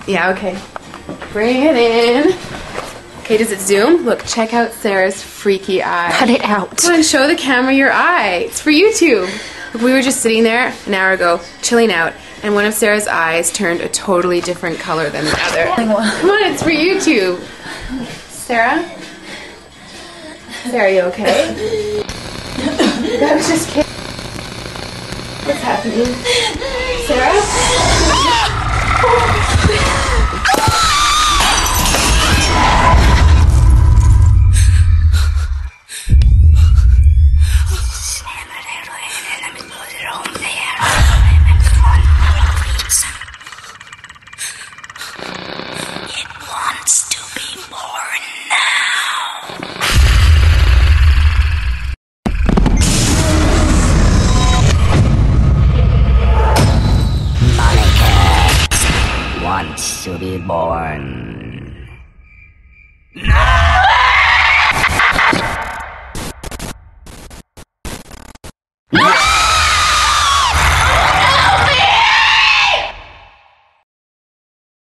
Yeah, okay. Bring it in. Okay, does it zoom? Look, check out Sarah's freaky eye. Cut it out. Come on, show the camera your eye. It's for YouTube. Look, we were just sitting there an hour ago, chilling out, and one of Sarah's eyes turned a totally different color than the other. Come on, it's for YouTube. Sarah? Sarah, are you okay? That was just kidding. What's happening? Sarah? It wants to be born now. Monica wants to be born. No!